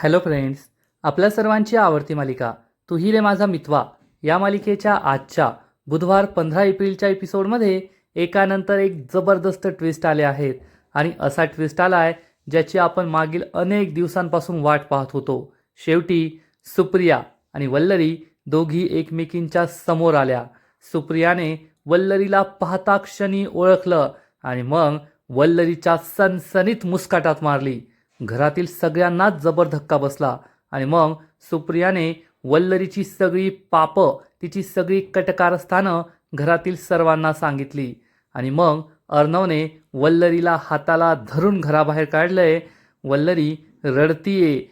Hello friends, आपल्या सर्वांची आवडती मालिका तू ही रे माझा मितवा या मालिकेच्या आजच्या बुधवार 15 एप्रिलच्या एपिसोडमध्ये एकानंतर एक जबरदस्त ट्विस्ट आले आहेत. आणि असा ट्विस्ट आलाय ज्याची आपण मागील अनेक दिवसांपासून वाट पाहत होतो. शेवटी सुप्रिया आणि वल्लरी दोघी एकमेकींच्या समोर आल्या. सुप्रियाने वल्लरीला पाहता क्षणी ओळखलं आणि मग वल्लरीच्या सनसनीत मुस्काटात मारली. घरातील सगळ्यांनाच जबर धक्का बसला आणि मग सुप्रियाने वल्लरीची सगळी पापं, तिची सगळी कटकारस्थानं घरातील सर्वांना सांगितली. आणि मग अर्णवने वल्लरीला हाताला धरून घराबाहेर काढलंय. वल्लरी रडतीये,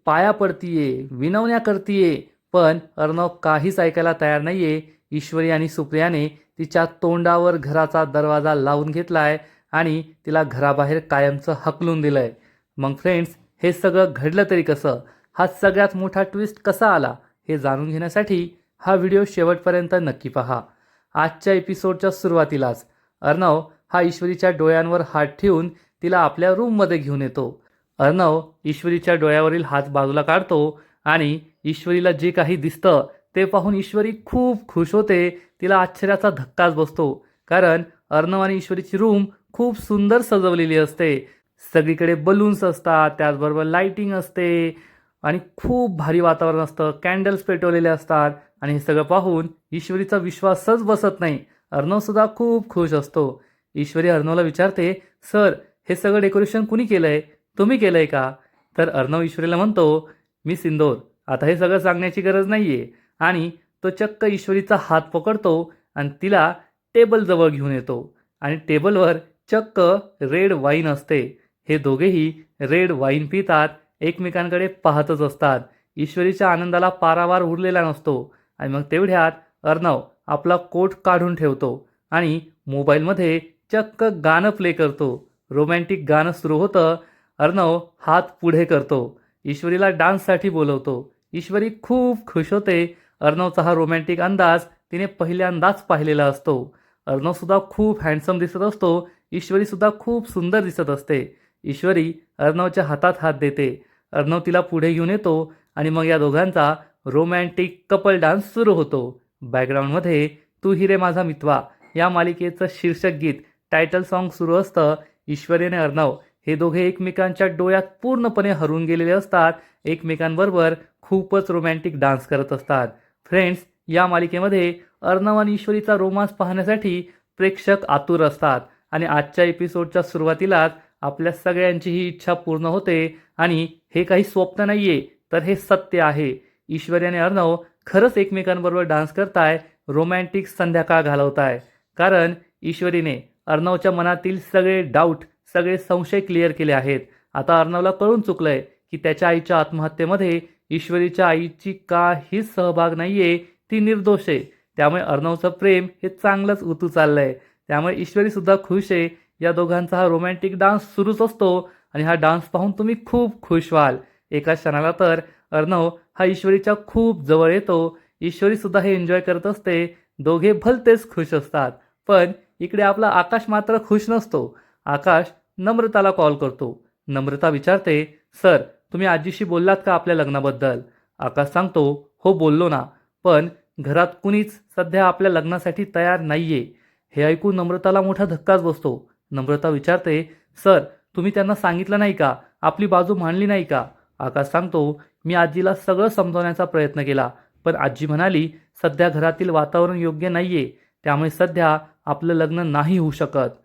पाया पडतीये, विनवण्या करतीये, पण अर्णव काहीच ऐकायला तयार नाहीये. ईश्वरी आणि सुप्रियाने तिच्या तोंडावर घराचा दरवाजा लावून घेतलाय आणि तिला घराबाहेर कायमचं हकलून दिलंय. मग फ्रेंड्स, हे सगळं घडलं तरी कसं? हा सगळ्यात मोठा ट्विस्ट कसा आला हे जाणून घेण्यासाठी हा व्हिडिओ शेवटपर्यंत नक्की पहा. आजच्या एपिसोडच्या सुरुवातीलाच अर्णव हा ईश्वरीच्या डोळ्यांवर हात ठेवून तिला आपल्या रूममध्ये घेऊन येतो. अर्णव ईश्वरीच्या डोळ्यावरील हात बाजूला काढतो आणि ईश्वरीला जे काही दिसतं ते पाहून ईश्वरी खूप खुश होते. तिला आश्चर्याचा धक्काच बसतो, कारण अर्णव आणि ईश्वरीची रूम खूप सुंदर सजवलेली असते. सगळीकडे बलून्स असतात, त्याचबरोबर लाइटिंग असते आणि खूप भारी वातावरण असतं. कॅन्डल्स पेटवलेले असतात आणि हे सगळं पाहून ईश्वरीचा विश्वासच बसत नाही. अर्णवसुद्धा खूप खुश असतो. ईश्वरी अर्णवला विचारते, सर, हे सगळं डेकोरेशन कुणी केलंय? तुम्ही केलंय का? तर अर्णव ईश्वरीला म्हणतो, मी सिंदोर, आता हे सगळं सांगण्याची गरज नाहीये. आणि तो चक्क ईश्वरीचा हात पकडतो आणि तिला टेबलजवळ घेऊन येतो आणि टेबलवर चक्क रेड वाईन असते. हे दोघेही रेड वाईन पितात, एकमेकांकडे पाहतच असतात. ईश्वरीच्या आनंदाला पारावार उरलेला नसतो आणि मग तेवढ्यात अर्णव आपला कोट काढून ठेवतो आणि मोबाईलमध्ये चक्क गाणं प्ले करतो. रोमॅन्टिक गाणं सुरू होतं. अर्णव हात पुढे करतो, ईश्वरीला डान्ससाठी बोलवतो. ईश्वरी खूप खुश होते. अर्णवचा हा रोमॅन्टिक अंदाज तिने पहिल्यांदाच पाहिलेला असतो. अर्णवसुद्धा खूप हँडसम दिसत असतो. ईश्वरीसुद्धा खूप सुंदर दिसत असते. ईश्वरी अर्णवच्या हातात हात देते. अर्णव तिला पुढे घेऊन येतो आणि मग या दोघांचा रोमॅन्टिक कपल डान्स सुरू होतो. बॅकग्राऊंडमध्ये तू ही रे माझा मितवा या मालिकेचं शीर्षक गीत, टायटल सॉन्ग सुरू असतं. ईश्वरी आणि अर्णव हे दोघे एकमेकांच्या डोळ्यात पूर्णपणे हरवून गेलेले असतात. एकमेकांबरोबर खूपच रोमॅन्टिक डान्स करत असतात. फ्रेंड्स, या मालिकेमध्ये अर्णव आणि ईश्वरीचा रोमांस पाहण्यासाठी प्रेक्षक आतुर असतात आणि आजच्या एपिसोडच्या सुरुवातीलाच आपल्या सगळ्यांची ही इच्छा पूर्ण होते. आणि हे काही स्वप्न नाहीये, तर हे सत्य आहे. ईश्वरी आणि अर्णव खरंच एकमेकांबरोबर डान्स करताय, रोमॅन्टिक संध्याकाळ घालवताय. कारण ईश्वरीने अर्णवच्या मनातील सगळे डाऊट, सगळे संशय क्लिअर केले आहेत. आता अर्णवला कळून चुकलंय की त्याच्या आईच्या आत्महत्येमध्ये ईश्वरीच्या आईची काहीच सहभाग नाहीये, ती निर्दोष आहे. त्यामुळे अर्णवचं प्रेम हे चांगलंच उतू चाललंय. त्यामुळे ईश्वरी सुद्धा खुश आहे. या दोघांचा हा रोमॅन्टिक डान्स सुरूच असतो आणि हा डान्स पाहून तुम्ही खूप खुश व्हाल. एका क्षणाला तर अर्णव हा ईश्वरीच्या खूप जवळ येतो. ईश्वरी सुद्धा हे एन्जॉय करत असते. दोघे भलतेच खुश असतात. पण इकडे आपला आकाश मात्र खुश नसतो. आकाश नम्रताला कॉल करतो. नम्रता विचारते, सर, तुम्ही आजीशी बोललात का आपल्या लग्नाबद्दल? आकाश सांगतो, हो बोललो ना, पण घरात कुणीच सध्या आपल्या लग्नासाठी तयार नाहीये. हे ऐकून नम्रताला मोठा धक्काच बसतो. नम्रता विचारते, सर, तुम्ही त्यांना सांगितलं नाही का? आपली बाजू मांडली नाही का? आकाश सांगतो, मी आजीला सगळं समजवण्याचा प्रयत्न केला, पण आजी म्हणाली सध्या घरातील वातावरण योग्य नाहीये, त्यामुळे सध्या आपलं लग्न नाही होऊ शकत.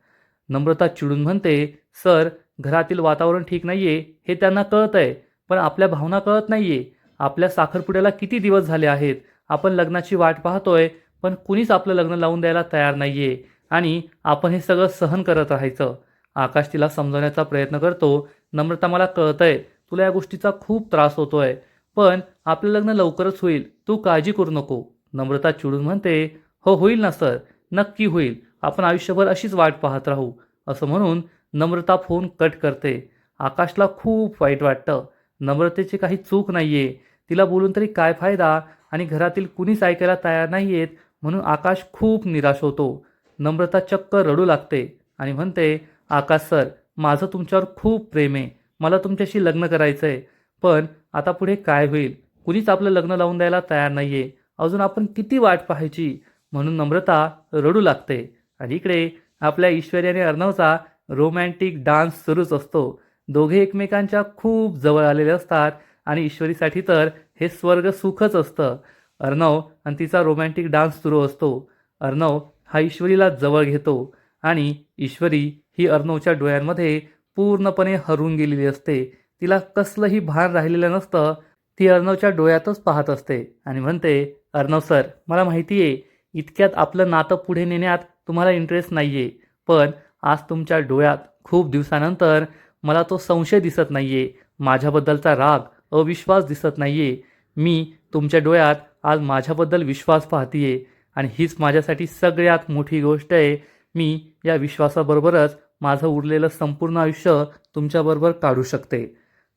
नम्रता चिडून म्हणते, सर, घरातील वातावरण ठीक नाहीये हे त्यांना कळतंय, पण आपल्या भावना कळत नाहीये. आपल्या साखरपुड्याला किती दिवस झाले आहेत, आपण लग्नाची वाट पाहतोय, पण कुणीच आपलं लग्न लावून द्यायला तयार नाहीये आणि आपण हे सगळं सहन करत राहायचं. आकाश तिला समजवण्याचा प्रयत्न करतो. नम्रता, मला कळतंय तुला या गोष्टीचा खूप त्रास होतोय, पण आपलं लग्न लवकरच होईल, तू काळजी करू नको. नम्रता चिडून म्हणते, हो होईल ना सर, नक्की होईल, आपण आयुष्यभर अशीच वाट पाहत राहू. असं म्हणून नम्रता फोन कट करते. आकाशला खूप वाईट वाटतं. नम्रतेची काही चूक नाहीये, तिला बोलून तरी काय फायदा आणि घरातील कुणीच ऐकायला तयार नाहीयेत, म्हणून आकाश खूप निराश होतो. नम्रता चक्क रडू लागते आणि म्हणते, आकाश सर, माझं तुमच्यावर खूप प्रेम आहे, मला तुमच्याशी लग्न करायचं आहे, पण आता पुढे काय होईल? कुणीच आपलं लग्न लावून द्यायला तयार नाहीये. अजून आपण किती वाट पाहायची? म्हणून नम्रता रडू लागते. आणि इकडे आपल्या ईश्वरी आणि अर्णवचा रोमॅन्टिक डान्स सुरूच असतो. दोघे एकमेकांच्या खूप जवळ आलेले असतात आणि ईश्वरीसाठी तर हे स्वर्ग सुखच असतं. अर्णव आणि तिचा रोमॅन्टिक डान्स सुरू असतो. अर्णव हा ईश्वरीला जवळ घेतो आणि ईश्वरी ही अर्णवच्या डोळ्यांमध्ये पूर्णपणे हरवून गेलेली असते. तिला कसलंही भान राहिलेलं नसतं. ती अर्णवच्या डोळ्यातच पाहत असते आणि म्हणते, अर्णव सर, मला माहिती आहे इतक्यात आपलं नातं पुढे नेण्यात तुम्हाला इंटरेस्ट नाही आहे. पण आज तुमच्या डोळ्यात खूप दिवसानंतर मला तो संशय दिसत नाही आहे. माझ्याबद्दलचा राग, अविश्वास दिसत नाही आहे. मी तुमच्या डोळ्यात आज माझ्याबद्दल विश्वास पाहते आहे आणि हीच माझ्यासाठी सगळ्यात मोठी गोष्ट आहे. मी या विश्वासाबरोबरच माझं उरलेलं संपूर्ण आयुष्य तुमच्याबरोबर काढू शकते.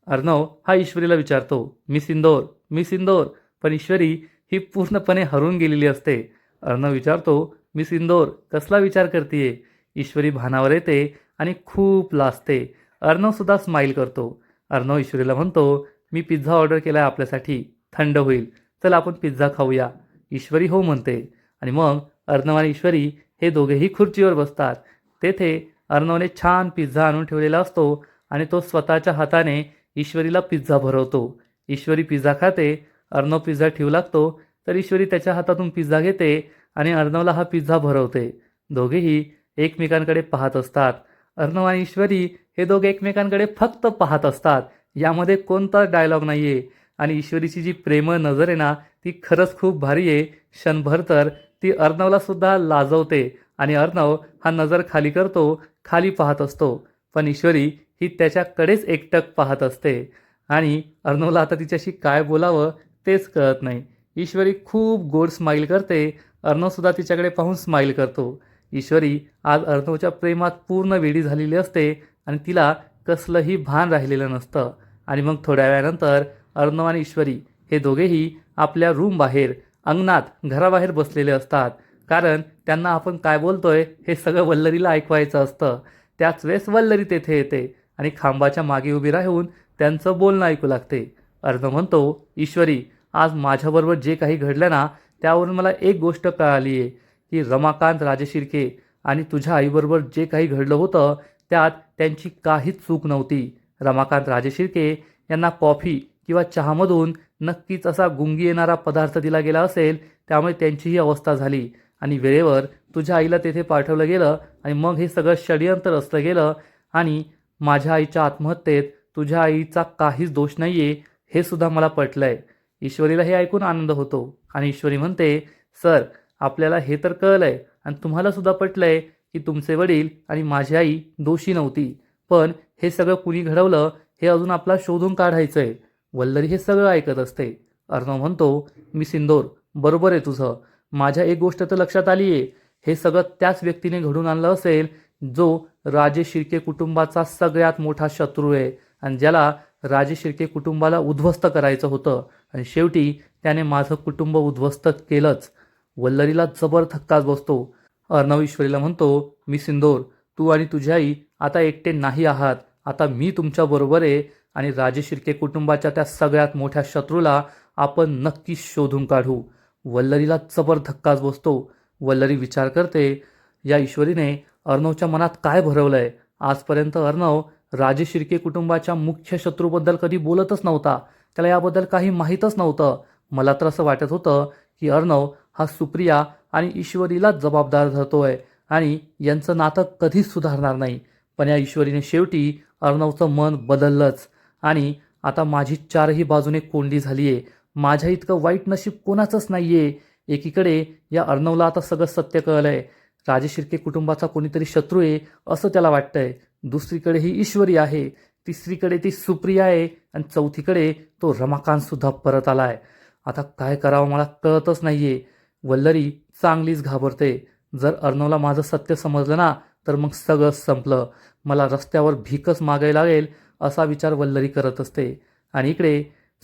अर्णव हा ईश्वरीला विचारतो, मी सिंदोर, मी सिंदोर. पण ईश्वरी ही पूर्णपणे हरवून गेलेली असते. अर्णव विचारतो, मी सिंदोर, कसला विचार करतीये? ईश्वरी भानावर येते आणि खूप लाजते. अर्णव सुद्धा स्माईल करतो. अर्णव ईश्वरीला म्हणतो, मी पिझ्झा ऑर्डर केला आहे आपल्यासाठी, थंड होईल, चल आपण पिझ्झा खाऊया. ईश्वरी हो म्हणते आणि मग अर्णव आणि ईश्वरी हे दोघेही खुर्चीवर बसतात. तेथे अर्णवने छान पिझ्झा आणून ठेवलेला असतो आणि तो स्वतःच्या हाताने ईश्वरीला पिझ्झा भरवतो. ईश्वरी पिझ्झा खाते. अर्णव पिझ्झा ठेवू लागतो तर ईश्वरी त्याच्या हातातून पिझ्झा घेते आणि अर्णवला हा पिझ्झा भरवते. दोघेही एकमेकांकडे पाहत असतात. अर्णव आणि ईश्वरी हे दोघे एकमेकांकडे फक्त पाहत असतात. यामध्ये कोणताच डायलॉग नाही आहे. आणि ईश्वरीची जी प्रेमळ नजर आहे ना, ती खरंच खूप भारी आहे. क्षणभर तर ती अर्णवला सुद्धा लाजवते आणि अर्णव हा नजर खाली करतो, खाली पाहत असतो. पण ईश्वरी ही त्याच्याकडेच एकटक पाहत असते आणि अर्णवला आता तिच्याशी काय बोलावं तेच कळत नाही. ईश्वरी खूप गोड स्माईल करते. अर्णवसुद्धा तिच्याकडे पाहून स्माईल करतो. ईश्वरी आज अर्णवच्या प्रेमात पूर्ण वेडी झालेली असते आणि तिला कसलंही भान राहिलेलं नसतं. आणि मग थोड्या वेळानंतर अर्णव आणि ईश्वरी हे दोघेही आपल्या रूम बाहेर, अंगणात, घराबाहेर बसलेले असतात. कारण त्यांना आपण काय बोलतोय हे सगळं वल्लरीला ऐकवायचं असतं. त्याच वेळेस वल्लरी तेथे येते आणि खांबाच्या मागे उभी राहून त्यांचं बोलणं ऐकू लागते. अर्णव म्हणतो, ईश्वरी, आज माझ्याबरोबर जे काही घडलं ना, त्यावरून मला एक गोष्ट कळाली आहे की रमाकांत राजशिर्के आणि तुझ्या आईबरोबर जे काही घडलं होतं त्यात त्यांची काहीच चूक नव्हती. रमाकांत राजशिर्के यांना कॉफी किंवा चहामधून नक्कीच असा गुंगी येणारा पदार्थ दिला गेला असेल, त्यामुळे त्यांची ही अवस्था झाली. आणि वेळेवर तुझ्या आईला तेथे पाठवलं गेलं आणि मग हे सगळं षडयंत्र रचलं गेलं आणि माझ्या आईच्या आत्महत्येत तुझ्या आईचा काहीच दोष नाही आहे हे सुद्धा मला पटलंय. ईश्वरीला हे ऐकून आनंद होतो आणि ईश्वरी म्हणते, सर, आपल्याला हे तर कळलंय आणि तुम्हाला सुद्धा पटलंय की तुमचे वडील आणि माझी आई दोषी नव्हती. पण हे सगळं कुणी घडवलं हे अजून आपला शोधून काढायचं आहे. वल्लरी हे सगळं ऐकत असते. अर्णव म्हणतो, मी सिंदोर, बरोबर आहे तुझं. माझ्या एक गोष्ट तर लक्षात आली आहे, हे सगळं त्याच व्यक्तीने घडून आणलं असेल जो राजेश शिर्के कुटुंबाचा सगळ्यात मोठा शत्रू आहे आणि ज्याला राजेश शिर्के कुटुंबाला उद्ध्वस्त करायचं होतं आणि शेवटी त्याने माझं कुटुंब उद्ध्वस्त केलंच. वल्लरीला जबर धक्काच बसतो. अर्णव ईश्वरीला म्हणतो, मी सिंदोर, तू आणि तुझी आई आता एकटे नाही आहात. आता मी तुमच्याबरोबर आहे आणि राजेश शिर्के कुटुंबाच्या त्या सगळ्यात मोठ्या शत्रूला आपण नक्कीच शोधून काढू. वल्लरीला जबर धक्काच बसतो. वल्लरी विचार करते, या ईश्वरीने अर्णवच्या मनात काय भरवलंय? आजपर्यंत अर्णव राजेश शिर्के कुटुंबाच्या मुख्य शत्रूबद्दल कधी बोलतच नव्हता. त्याला याबद्दल काही माहीतच नव्हतं. मला तर असं वाटत होतं की अर्णव हा सुप्रिया आणि ईश्वरीला जबाबदार धरतोय आणि यांचं नातं कधीच सुधारणार नाही. पण या ईश्वरीने शेवटी अर्णवचं मन बदललंच आणि आता माझी चारही बाजूने कोंडी झाली आहे. माझ्या इतकं वाईट नशीब कोणाचंच नाही आहे. एकीकडे या अर्णवला आता सगळं सत्य कळलं आहे. राजेश शिर्के कुटुंबाचा कोणीतरी शत्रू आहे असं त्याला वाटतंय. दुसरीकडे ही ईश्वरी आहे, तिसरीकडे ती सुप्रिया आहे आणि चौथीकडे तो रमाकांतसुद्धा परत आला आहे. आता काय करावं मला कळतच नाही आहे. वल्लरी चांगलीच घाबरते. जर अर्णवला माझं सत्य समजलं ना तर मग सगळं संपलं. मला रस्त्यावर भीकच मागायला लागेल असा विचार वल्लरी करत असते. आणि इकडे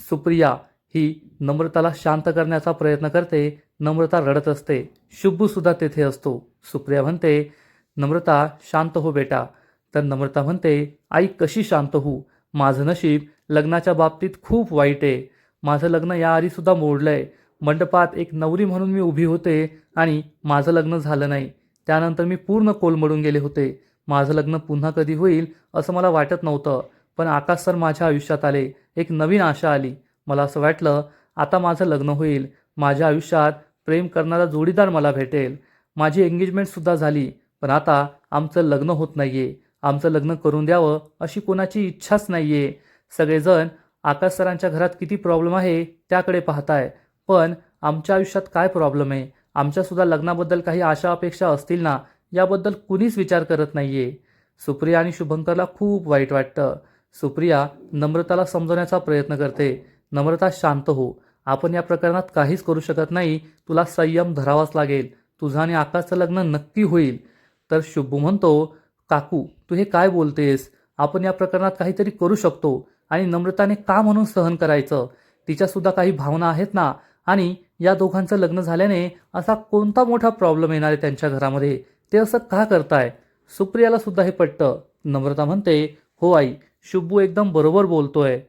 सुप्रिया ही नम्रताला शांत करण्याचा प्रयत्न करते. नम्रता रडत असते. शुभ्बूसुद्धा तेथे असतो. सुप्रिया म्हणते, नम्रता शांत हो बेटा. तर नम्रता म्हणते, आई कशी शांत होऊ? माझं नशीब लग्नाच्या बाबतीत खूप वाईट आहे. माझं लग्न याआधीसुद्धा मोडलं आहे. मंडपात एक नवरी म्हणून मी उभी होते आणि माझं लग्न झालं नाही. त्यानंतर मी पूर्ण कोलमडून गेले होते. माझं लग्न पुन्हा कधी होईल असं मला वाटत नव्हतं. पण आकाश सर माझ्या आयुष्यात आले. एक नवीन आशा आली. मला असं वाटलं आता माझं लग्न होईल. माझ्या आयुष्यात प्रेम करणारा जोडीदार मला भेटेल. माझी एंगेजमेंटसुद्धा झाली. पण आता आमचं लग्न होत नाही आहे. आमचं लग्न करून द्यावं अशी कोणाची इच्छाच नाही आहे. सगळेजण आकाश सरांच्या घरात किती प्रॉब्लेम आहे त्याकडे पाहताय. पण आमच्या आयुष्यात काय प्रॉब्लेम आहे, आमच्यासुद्धा लग्नाबद्दल काही आशा अपेक्षा असतील ना, याबद्दल कुणीच विचार करत नाही आहे. सुप्रिया आणि शुभंकरला खूप वाईट वाटतं. सुप्रिया नम्रताला समजवण्याचा प्रयत्न करते. नम्रता शांत हो. आपण या प्रकरणात काहीच करू शकत नाही. तुला संयम धरावाच लागेल. तुझं आणि आकाशचं लग्न नक्की होईल. तर शुभू म्हणतो, काकू तू हे काय बोलतेस? आपण या प्रकरणात काहीतरी करू शकतो. आणि नम्रताने का म्हणून सहन करायचं? तिच्यासुद्धा काही भावना आहेत ना. आणि या दोघांचं लग्न झाल्याने असा कोणता मोठा प्रॉब्लेम येणार आहे त्यांच्या घरामध्ये? ते असं का करताय? सुप्रियाला सुद्धा हे पटतं. नम्रता म्हणते, हो आई, शुभू एकदम बरोबर बोलतोय.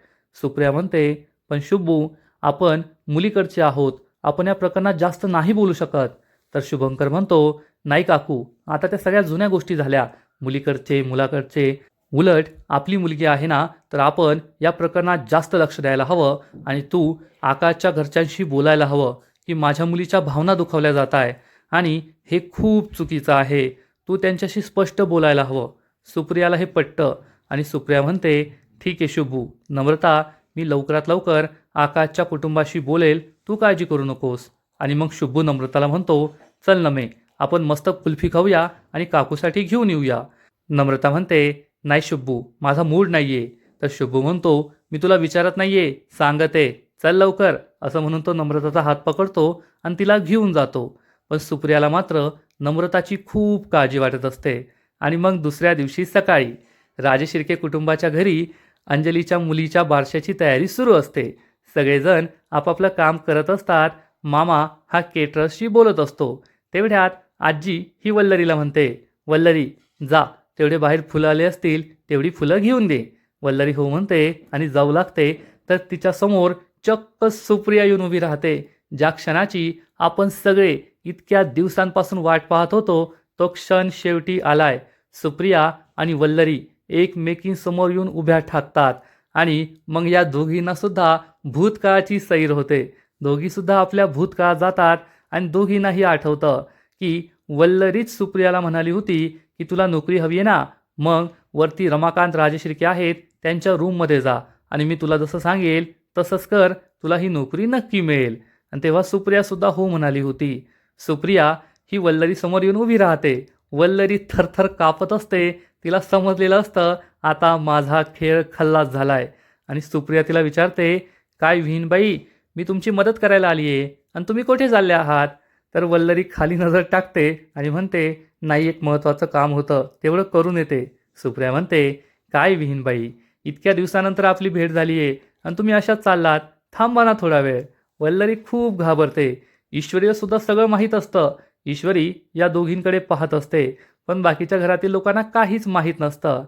सुप्रिया म्हणते, पण शुभू आपण मुलीकडचे आहोत. आपण या प्रकरणात जास्त नाही बोलू शकत. तर शुभंकर म्हणतो, नाही काकू, आता त्या सगळ्या जुन्या गोष्टी झाल्या. मुलीकडचे मुलाकडचे. उलट आपली मुलगी आहे ना, तर आपण या प्रकरणात जास्त लक्ष द्यायला हवं. आणि तू आकाशच्या घरच्यांशी बोलायला हवं की माझ्या मुलीच्या भावना दुखावल्या जात आहे आणि हे खूप चुकीचं आहे. तू त्यांच्याशी स्पष्ट बोलायला हवं. सुप्रियाला हे पटतं आणि सुप्रिया म्हणते, ठीक आहे शुभू, नम्रता, मी लवकरात लवकर आकाशच्या कुटुंबाशी बोलेल, तू काळजी करू नकोस. आणि मग शुभू नम्रताला म्हणतो, चल नमे, आपण मस्त कुल्फी खाऊया आणि काकूसाठी घेऊन येऊया. नम्रता म्हणते, नाही शुभू, माझा मूड नाही आहे. तर शुभू म्हणतो, मी तुला विचारत नाही आहे, सांगते, चल लवकर. असं म्हणून तो नम्रताचा हात पकडतो आणि तिला घेऊन जातो. पण सुप्रियाला मात्र नम्रताची खूप काळजी वाटत असते. आणि मग दुसऱ्या दिवशी सकाळी राजे शिर्के कुटुंबाच्या घरी अंजलीच्या मुलीच्या बारशाची तयारी सुरू असते. सगळेजण आपापलं काम करत असतात. मामा हा केटरर्सशी बोलत असतो. तेवढ्यात आजी ही वल्लरीला म्हणते, वल्लरी जा, तेवढे बाहेर फुलं आले असतील तेवढी फुलं घेऊन दे. वल्लरी हो म्हणते आणि जाऊ लागते. तर तिच्यासमोर चक्क सुप्रिया येऊन उभी राहते. ज्या क्षणाची आपण सगळे इतक्या दिवसांपासून वाट पाहत होतो तो क्षण शेवटी आलाय. सुप्रिया आणि वल्लरी एकमेकींसमोर येऊन उभ्या ठाकतात. आणि मग या दोघींना सुद्धा भूतकाळाची सैर होते. दोघीसुद्धा आपल्या भूतकाळात जातात आणि दोघींनाही आठवतं की वल्लरीच सुप्रियाला म्हणाली होती की तुला नोकरी हवी आहे ना, मग वरती रमाकांत राजशिर्के आहेत त्यांच्या रूममध्ये जा आणि मी तुला जसं सांगेल तसंच कर, तुला ही नोकरी नक्की मिळेल. आणि तेव्हा सुप्रियासुद्धा हो म्हणाली होती. सुप्रिया ही वल्लरी समोर येऊन उभी राहते. वल्लरी थरथर कापत असते. तिला समजलेलं असतं आता माझा खेळ खल्लास झालाय. आणि सुप्रिया तिला विचारते, काय विहीनबाई, मी तुमची मदत करायला आली आहे आणि तुम्ही कुठे चालले आहात? तर वल्लरी खाली नजर टाकते आणि म्हणते, नाही, एक महत्त्वाचं काम होतं, तेवढं करून येते. सुप्रिया म्हणते, काय विहीनबाई, इतक्या दिवसानंतर आपली भेट झाली आहे आणि तुम्ही अशाच चाललात, थांबा ना थोडा वेळ. वल्लरी खूप घाबरते. ईश्वरीला सगळं माहीत असतं. ईश्वरी या दोघींकडे पाहत असते. पण बाकीच्या घरातील लोकांना काहीच माहीत नसतं.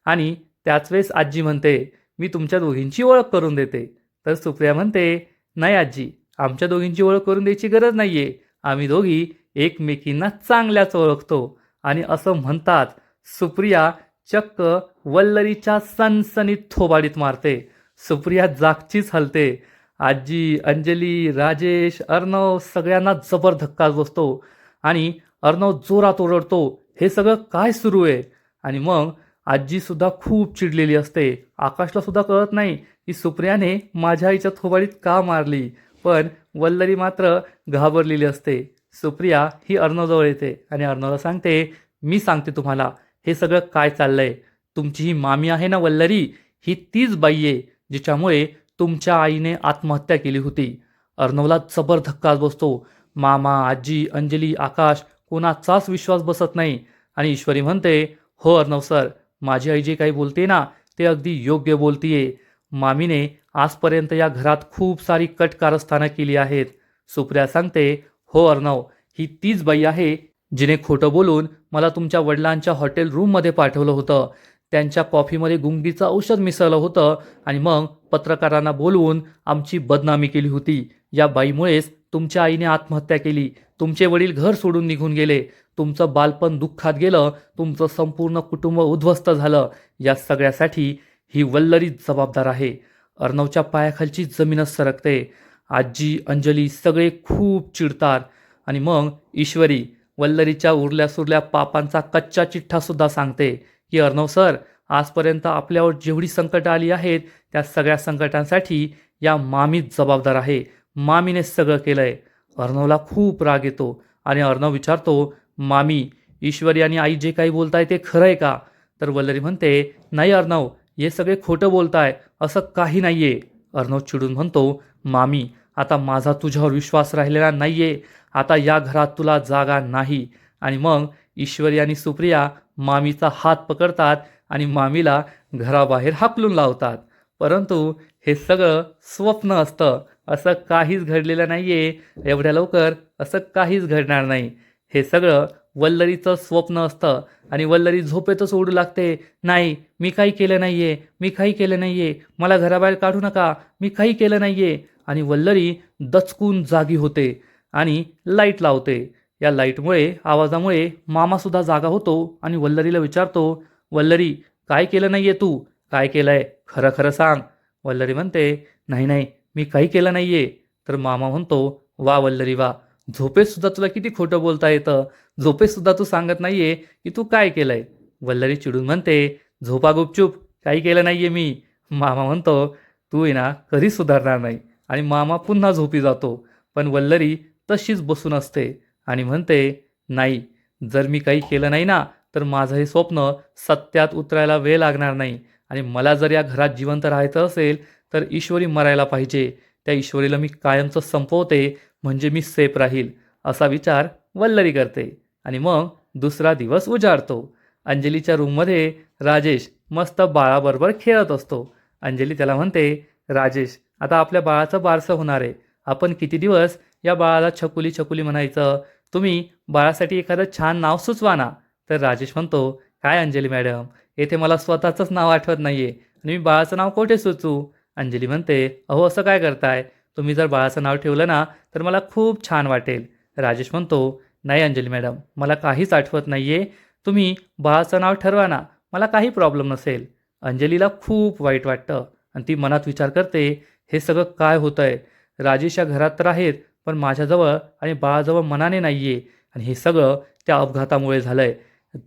आणि त्याच वेळेस आजी म्हणते, मी तुमच्या दोघींची ओळख करून देते. तर सुप्रिया म्हणते, नाही आजी, आमच्या दोघींची ओळख करून द्यायची गरज नाही आहे. आम्ही दोघी एकमेकींना चांगल्याच ओळखतो. आणि असं म्हणतात सुप्रिया चक्क वल्लरीच्या सणसणीत थोबाडीत मारते. सुप्रिया जागचीच हलते. आजी, अंजली, राजेश, अर्णव सगळ्यांना जबर धक्काच बसतो. आणि अर्णव जोरात ओरडतो, हे सगळं काय सुरू आहे? आणि मग आजीसुद्धा खूप चिडलेली असते. आकाशला सुद्धा कळत नाही की सुप्रियाने माझ्या आईच्या थोबाडीत का मारली. पण वल्लरी मात्र घाबरलेली असते. सुप्रिया ही अर्णवजवळ येते आणि अर्णवला सांगते, मी सांगते तुम्हाला हे सगळं काय चाललंय. तुमची ही मामी आहे ना वल्लरी, ही तीच बाई आहे जिच्यामुळे तुमच्या आईने आत्महत्या केली होती. अर्णवला जबर धक्काच बसतो. मामा, आजी, अंजली, आकाश कोणाचाच विश्वास बसत नाही. आणि ईश्वरी म्हणते, हो अर्णव सर, माझी आई जे काही बोलते ना ते अगदी योग्य बोलतीये. मामीने आजपर्यंत या घरात खूप सारी कट कारस्थानं केली आहेत. सुप्रिया सांगते, हो अर्णव, ही तीच बाई आहे जिने खोटं बोलून मला तुमच्या वडिलांच्या हॉटेल रूममध्ये पाठवलं होतं. त्यांच्या कॉफीमध्ये गुंगीचं औषध मिसळलं होतं आणि मग पत्रकारांना बोलवून आमची बदनामी केली होती. या बाईमुळेच तुमच्या आईने आत्महत्या केली, तुमचे वडील घर सोडून निघून गेले, तुमचं बालपण दुःखात गेलं, तुमचं संपूर्ण कुटुंब उद्ध्वस्त झालं. या सगळ्यासाठी ही वल्लरी जबाबदार आहे. अर्णवच्या पायाखालची जमीनच सरकते. आजी, अंजली सगळे खूप चिडतात आणि मग ईश्वरी वल्लरीच्या उरल्या सुरल्या पापांचा कच्चा चिठ्ठासुद्धा सांगते की अर्णव सर, आजपर्यंत आपल्यावर जेवढी संकटं आली आहेत त्या सगळ्या संकटांसाठी या मामीच जबाबदार आहे. मामीनेच सगळं केलंय. अर्णवला खूप राग येतो आणि अर्णव विचारतो, मामी, ईश्वरी आणि आई जे काही बोलताय ते खरं आहे का? तर वल्लरी म्हणते, नाही अर्णव, हे सगळे खोटं बोलताय, असं काही नाहीये. अर्णव चिडून म्हणतो, मामी, आता माझा तुझ्यावर विश्वास राहिलेला नाहीये. आता या घरात तुला जागा नाही. आणि मग ईश्वरी आणि सुप्रिया मामीचा हात पकडतात आणि मामीला घराबाहेर हाकलून लावतात. परंतु हे सगळं स्वप्न असतं. असं काहीच घडलेलं नाहीये. एवढ्या लवकर असं काहीच घडणार नाही. हे सगळं वल्लरीचं स्वप्न असतं आणि वल्लरी झोपेतच ओढू लागते, नाही मी काही केलं नाहीये, मी काही केलं नाहीये, मला घराबाहेर काढू नका, मी काही केलं नाहीये. आणि वल्लरी दचकून जागी होते आणि लाईट लावते. या लाईटमुळे, आवाजामुळे मामासुद्धा जागा होतो आणि वल्लरीला विचारतो, वल्लरी, काय केलं नाहीये तू? काय केलंय? खरं खरं सांग. वल्लरी म्हणते, नाही नाही, मी काही केलं नाहीये. तर मामा म्हणतो, वा वल्लरी वा, झोपेतसुद्धा तुला किती खोटं बोलता येतं. झोपेतसुद्धा तू सांगत नाहीये की तू काय केलंय. वल्लरी चिडून म्हणते, झोपा गुपचूप, काही केलं नाहीये मी. मामा म्हणतो, तू आहे ना कधीच सुधारणार नाही. आणि मामा पुन्हा झोपी जातो. पण वल्लरी तशीच बसून असते आणि म्हणते, नाही, जर मी काही केलं नाही ना तर माझं हे स्वप्न सत्यात उतरायला वेळ लागणार नाही. आणि मला जर या घरात जिवंत राहायचं असेल तर ईश्वरी मरायला पाहिजे. त्या ईश्वरीला मी कायमचं संपवते, म्हणजे मी सेफ राहील. असा विचार वल्लरी करते. आणि मग दुसरा दिवस उजाडतो. अंजलीच्या रूममध्ये राजेश मस्त बाळाबरोबर खेळत असतो. अंजली त्याला म्हणते, राजेश, आता आपल्या बाळाचं बारसं होणार आहे. आपण किती दिवस या बाळाला छकुली छकुली म्हणायचं? तुम्ही बाळासाठी एखादं छान नाव सुचवा ना. तर राजेश म्हणतो, काय अंजली मॅडम, येथे मला स्वतःचंच नाव आठवत नाहीये आणि मी बाळाचं नाव कोठे सुचवू? अंजली म्हणते, अहो असं काय करताय? तुम्ही जर बाळाचं नाव ठेवलं ना तर मला खूप छान वाटेल. राजेश म्हणतो, नाही अंजली मॅडम, मला काहीच आठवत नाहीये. तुम्ही बाळाचं नाव ठरवा ना, मला काही प्रॉब्लेम नसेल. अंजलीला खूप वाईट वाटतं आणि ती मनात विचार करते, हे सगळं काय होतंय? राजेश या घरात तर आहेत, पण माझ्याजवळ आणि बाळाजवळ मनाने नाहीये. आणि हे सगळं त्या अपघातामुळे झालंय.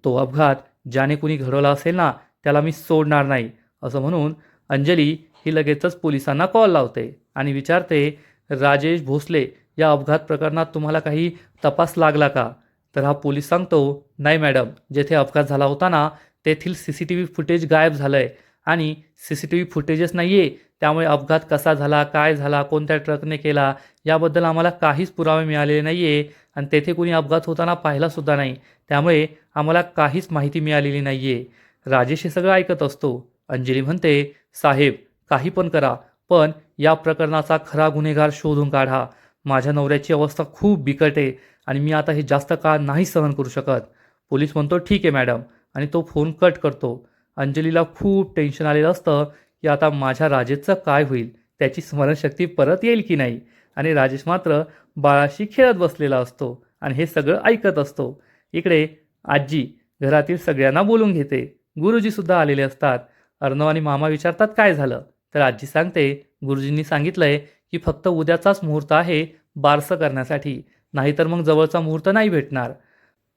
तो अपघात ज्याने कुणी घडवला असेल ना त्याला मी सोडणार नाही. असं म्हणून अंजली ही लगेचच पोलिसांना कॉल लावते आणि विचारते, राजेश भोसले या अपघात प्रकरणात तुम्हाला काही तपास लागला का? तर हा पोलीस सांगतो, नाही मॅडम, जेथे अपघात झाला होता ना तेथील CCTV फुटेज गायब झालंय आणि CCTV फुटेजच नाहीये. त्यामुळे अपघात कसा झाला, काय झाला, कोणत्या ट्रकने केला याबद्दल आम्हाला काहीच पुरावे मिळालेले नाहीये आणि तेथे कुणी अपघात होताना पाहिलासुद्धा नाही. त्यामुळे आम्हाला काहीच माहिती मिळालेली नाहीये. राजेश हे सगळं ऐकत असतो. अंजली म्हणते, साहेब, काही पण करा, पण या प्रकरणाचा खरा गुन्हेगार शोधून काढा. माझ्या नवऱ्याची अवस्था खूप बिकट आहे आणि मी आता हे जास्त काळ नाही सहन करू शकत. पोलीस म्हणतो, ठीक आहे मॅडम, आणि तो फोन कट करतो. अंजलीला खूप टेन्शन आलेलं असतं की आता माझ्या राजेशचं काय होईल, त्याची स्मरणशक्ती परत येईल की नाही. आणि राजेश मात्र बाळाशी खेळत बसलेला असतो आणि हे सगळं ऐकत असतो. इकडे आजी घरातील सगळ्यांना बोलून घेते. गुरुजीसुद्धा आलेले असतात. अर्णव आणि मामा विचारतात, काय झालं? तर आजी सांगते, गुरुजींनी सांगितलंय की फक्त उद्याचाच मुहूर्त आहे बारसं करण्यासाठी, नाहीतर मग जवळचा मुहूर्त नाही भेटणार.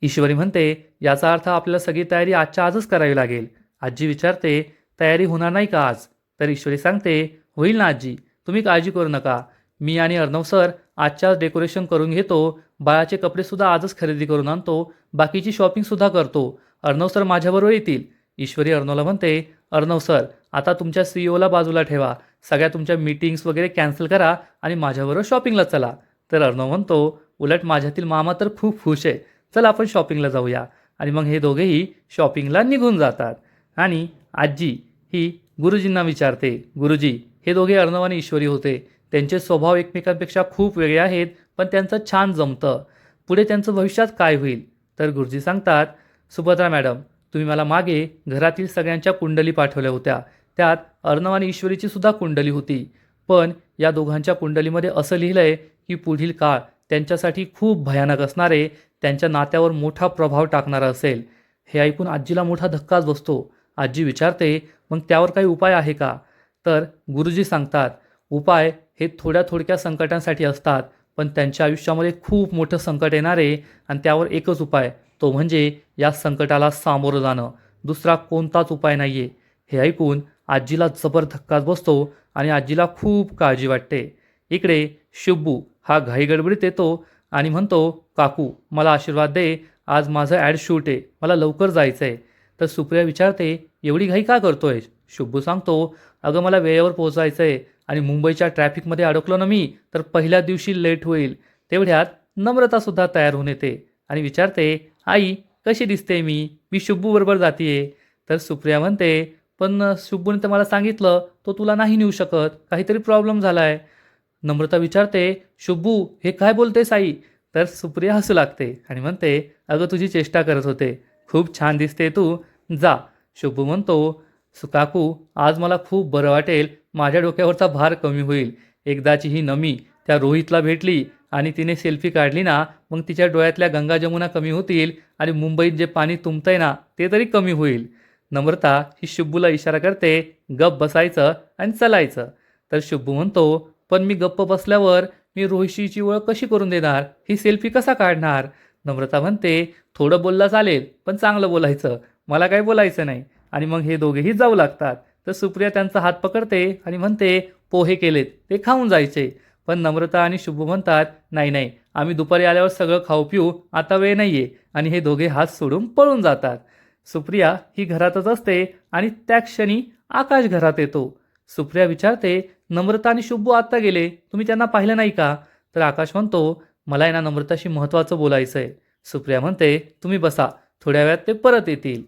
ईश्वरी म्हणते, याचा अर्थ आपल्याला सगळी तयारी आजच्या आजच करावी लागेल. आजी विचारते, तयारी होणार नाही का आज? तर ईश्वरी सांगते, होईल ना आजी, तुम्ही काळजी करू नका. मी आणि अर्णव सर आजच्याच डेकोरेशन करून घेतो. बाळाचे कपडेसुद्धा आजच खरेदी करून आणतो. बाकीची शॉपिंगसुद्धा करतो. अर्णव सर माझ्याबरोबर येतील. ईश्वरी अर्णवला म्हणते, अर्णव सर, आता तुमच्या CEOला बाजूला ठेवा. सगळ्या तुमच्या मीटिंग्स वगैरे कॅन्सल करा आणि माझ्याबरोबर शॉपिंगला चला. तर अर्णव म्हणतो, उलट माझ्यातील मामा तर खूप खुश आहे. चला आपण शॉपिंगला जाऊया. आणि मग हे दोघेही शॉपिंगला निघून जातात. आणि आजी ही गुरुजींना विचारते, गुरुजी, हे दोघे अर्णव आणि ईश्वरी होते. त्यांचे स्वभाव एकमेकांपेक्षा खूप वेगळे आहेत, पण त्यांचं छान जमतं. पुढे त्यांचं भविष्यात काय होईल? तर गुरुजी सांगतात, सुभद्रा मॅडम, तुम्ही मला मागे घरातील सगळ्यांच्या कुंडली पाठवल्या होत्या. त्यात अर्णव आणि ईश्वरीची सुद्धा कुंडली होती. पण या दोघांच्या कुंडलीमध्ये असं लिहिलं आहे की पुढील काळ त्यांच्यासाठी खूप भयानक असणार आहे, त्यांच्या नात्यावर मोठा प्रभाव टाकणारा असेल. हे ऐकून आजीला मोठा धक्काच बसतो. आजी विचारते, मग त्यावर काही उपाय आहे का? तर गुरुजी सांगतात, उपाय हे थोड्या संकटांसाठी असतात, पण त्यांच्या आयुष्यामध्ये खूप मोठं संकट येणार आहे आणि त्यावर एकच उपाय, तो म्हणजे या संकटाला सामोरं जाणं. दुसरा कोणताच उपाय नाही आहे. हे ऐकून आजीला जबर धक्काच बसतो आणि आजीला खूप काळजी वाटते. इकडे शुब्बू हा घाईगडबडीत येतो आणि म्हणतो, काकू मला आशीर्वाद दे, आज माझं ॲड शूट आहे, मला लवकर जायचं आहे. तर सुप्रिया विचारते, एवढी घाई का करतोय? शुब्बू सांगतो, अगं मला वेळेवर पोहोचायचं आहे आणि मुंबईच्या ट्रॅफिकमध्ये अडकलो ना मी तर पहिल्या दिवशी लेट होईल. तेवढ्यात नम्रतासुद्धा तयार होऊन येते आणि विचारते, आई कशी दिसते मी? मी शुब्बूबरोबर जातीये. तर सुप्रिया म्हणते, पण शुब्बूने तर मला सांगितलं तो तुला नाही नेऊ शकत, काहीतरी प्रॉब्लेम झाला आहे. नम्रता विचारते, शुब्बू हे काय बोलतेस आई? तर सुप्रिया हसू लागते आणि म्हणते, अगं तुझी चेष्टा करत होते, खूप छान दिसते तू, जा. शुब्बू म्हणतो, काकू आज मला खूप बरं वाटेल, माझ्या डोक्यावरचा भार कमी होईल. एकदाची ही नमी त्या रोहितला भेटली आणि तिने सेल्फी काढली ना, मग तिच्या डोळ्यातल्या गंगा जमुना कमी होतील आणि मुंबईत जे पाणी तुंबतंय ना ते तरी कमी होईल. नम्रता ही शुब्बूला इशारा करते, गप्प बसायचं आणि चलायचं. तर शुब्बू म्हणतो, पण मी गप्प बसल्यावर मी रोहिशीची ओळख कशी करून देणार? ही सेल्फी कसा काढणार? नम्रता म्हणते, थोडं बोलला चालेल, पण चांगलं बोलायचं, मला काही बोलायचं नाही. आणि मग हे दोघेही जाऊ लागतात. तर सुप्रिया त्यांचा हात पकडते आणि म्हणते, पोहे केलेत ते खाऊन जायचे. पण नम्रता आणि शुभू म्हणतात, नाही नाही, आम्ही दुपारी आल्यावर सगळं खाऊ पिऊ, आता वेळ नाहीये. आणि हे दोघे हात सोडून पळून जातात. सुप्रिया ही घरातच असते आणि त्या क्षणी आकाश घरात येतो. सुप्रिया विचारते, नम्रता आणि शुभू आत्ता गेले, तुम्ही त्यांना पाहिलं नाही का? तर आकाश म्हणतो, मला आहे ना नम्रताशी महत्त्वाचं बोलायचं आहे. सुप्रिया म्हणते, तुम्ही बसा, थोड्या वेळात ते परत येतील.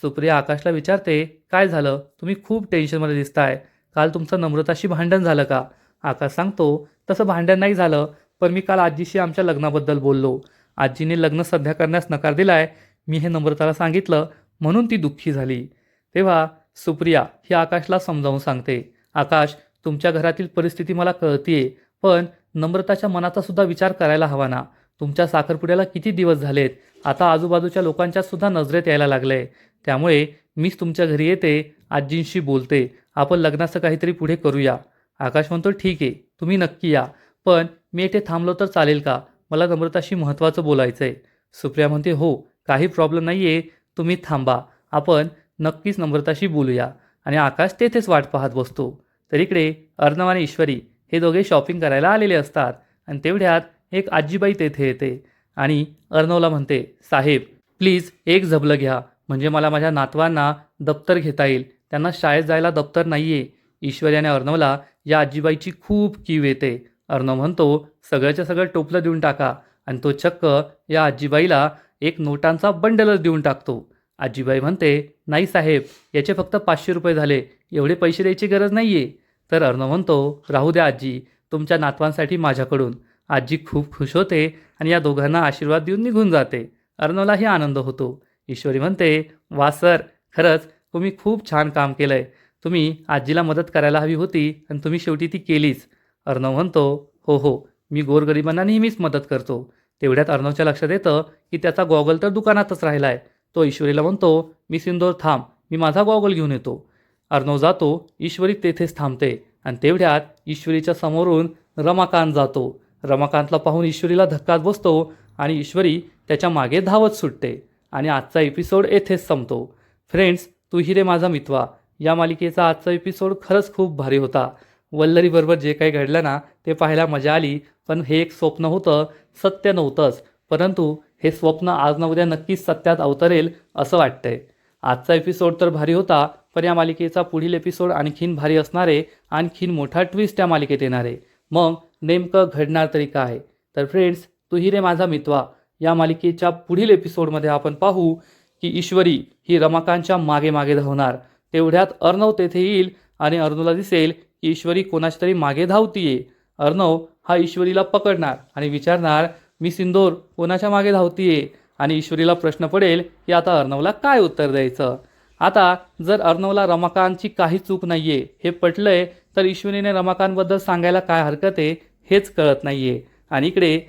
सुप्रिया आकाशला विचारते, काय झालं? तुम्ही खूप टेन्शनमध्ये दिसताय, काल तुमचं नम्रताशी भांडण झालं का? आकाश सांगतो, तसं भांडण नाही झालं, पण मी काल आजीशी आमच्या लग्नाबद्दल बोललो. आजीने लग्न सध्या करण्यास नकार दिलाय. मी हे नम्रताला सांगितलं म्हणून ती दुःखी झाली. तेव्हा सुप्रिया ही आकाशला समजावून सांगते, आकाश तुमच्या घरातील परिस्थिती मला कळतीये, पण नम्रताच्या मनाचा सुद्धा विचार करायला हवा ना. तुमच्या साखरपुड्याला किती दिवस झालेत, आता आजूबाजूच्या लोकांच्या सुद्धा नजरेत यायला लागलंय. त्यामुळे मीच तुमच्या घरी येते, आजींशी बोलते, आपण लग्नाचं काहीतरी पुढे करूया. आकाश म्हणतो, ठीक आहे, तुम्ही नक्की या, पण मी इथे थांबलो तर चालेल का? मला नम्रताशी महत्त्वाचं बोलायचं आहे. सुप्रिया म्हणते, हो काही प्रॉब्लेम नाही आहे, तुम्ही थांबा, आपण नक्कीच नम्रताशी बोलूया. आणि आकाश तेथेच वाट पाहत बसतो. तर इकडे अर्णव आणि ईश्वरी हे दोघे शॉपिंग करायला आलेले असतात आणि तेवढ्यात एक आजीबाई तेथे येते आणि अर्णवला म्हणते, साहेब प्लीज एक झबलं घ्या, म्हणजे मला माझ्या नातवांना दप्तर घेता येईल, त्यांना शाळेत जायला दप्तर नाही आहे. ईश्वरी आणि अर्णवला या आजीबाईची खूप कीव येते. अर्णव म्हणतो, सगळ्याच्या सगळं टोपलं देऊन टाका, आणि तो चक्क या आजीबाईला एक नोटांचा बंडलच देऊन टाकतो. आजीबाई म्हणते, नाही साहेब, याचे फक्त 500 रुपये झाले, एवढे पैसे द्यायची गरज नाही आहे. तर अर्णव म्हणतो, राहू द्या आजी, तुमच्या नातवांसाठी माझ्याकडून. आजी खूप खुश होते आणि या दोघांना आशीर्वाद देऊन निघून जाते. अर्णवलाही आनंद होतो. ईश्वरी म्हणते, वा सर, खरंच तुम्ही खूप छान काम केलंय, तुम्ही आजीला मदत करायला हवी होती आणि तुम्ही शेवटी ती केलीच. अर्णव म्हणतो, हो हो, मी गोरगरिबांना नेहमीच मदत करतो. तेवढ्यात अर्णवच्या लक्षात येतं की त्याचा गॉगल तर दुकानातच राहिला आहे. तो ईश्वरीला म्हणतो, मी सिंदूर थांब, मी माझा गॉगल घेऊन येतो. अर्णव जातो, ईश्वरी तेथेच थांबते आणि तेवढ्यात ईश्वरीच्या समोरून रमाकांत जातो. रमाकांतला पाहून ईश्वरीला धक्काच बसतो आणि ईश्वरी त्याच्या मागे धावत सुटते आणि आजचा एपिसोड येथेच संपतो. फ्रेंड्स, तू ही रे माझा मितवा या मालिकेचा आजचा एपिसोड खरंच खूप भारी होता. वल्लरीबरोबर जे काही घडलं ना ते पाहायला मजा आली, पण हे एक स्वप्न होतं, सत्य नव्हतंच. परंतु हे स्वप्न आज ना उद्या नक्कीच सत्यात अवतरेल असं वाटतंय. आजचा एपिसोड तर भारी होता, पण या मालिकेचा पुढील एपिसोड आणखीन भारी असणार आहे, आणखीन मोठा ट्विस्ट त्या मालिकेत येणार आहे. मग नेमकं घडणार तरी काय? तर फ्रेंड्स, तू ही रे माझा मितवा या मालिकेच्या पुढील एपिसोडमध्ये आपण पाहू की ईश्वरी ही रमाकांतच्या मागे मागे धावणार. तेवढ्यात अर्णव तेथे येईल आणि अर्णवला दिसेल की ईश्वरी कोणाच्या तरी मागे धावतीये. अर्णव हा ईश्वरीला पकडणार आणि विचारणार, मी सिंदूर कोणाच्या मागे धावतीये? आणि ईश्वरीला प्रश्न पडेल की आता अर्णवला काय उत्तर द्यायचं. आता जर अर्णवला रमाकांतची काही चूक नाहीये हे पटलंय तर ईश्वरीने रमाकांतबद्दल सांगायला काय हरकत आहे हेच कळत नाहीये. आणि इकडे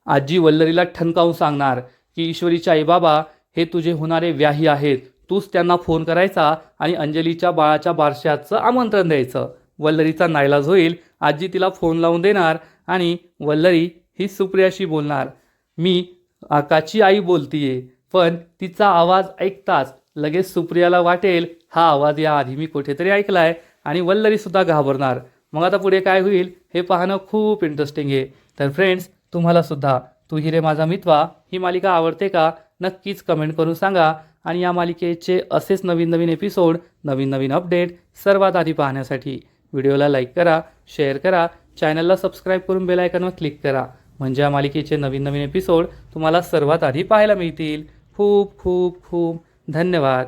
आजी वल्लरीला ठणकावून सांगणार की ईश्वरीचे आईबाबा हे तुझे होणारे व्याही आहेत, तूच त्यांना फोन करायचा आणि अंजलीच्या बाळाच्या बारशाचं आमंत्रण द्यायचं. वल्लरीचा नाईलाज होईल, आजी तिला फोन लावून देणार आणि वल्लरी ही सुप्रियाशी बोलणार. मी आकाची आई बोलतीये, पण तिचा आवाज ऐकताच लगेच सुप्रियाला वाटेल हा आवाज याआधी मी कुठेतरी ऐकलाय आणि वल्लरीसुद्धा घाबरणार. मग आता पुढे काय होईल हे पाहणं खूप इंटरेस्टिंग आहे. तर फ्रेंड्स, तुम्हाला सुद्धा तू ही रे माझा मितवा ही मालिका आवडते का? नक्कीच कमेंट करून सांगा. आणि या मालिकेचे असेच नवीन नवीन एपिसोड, नवीन नवीन अपडेट सर्वात आधी पाहण्यासाठी व्हिडिओला लाईक करा, शेअर करा, चॅनलला सबस्क्राईब करून बेल आयकॉनवर क्लिक करा. म्हणजे या मालिकेचे नवीन नवीन एपिसोड तुम्हाला सर्वात आधी पाहायला मिळतील. खूप खूप खूप धन्यवाद.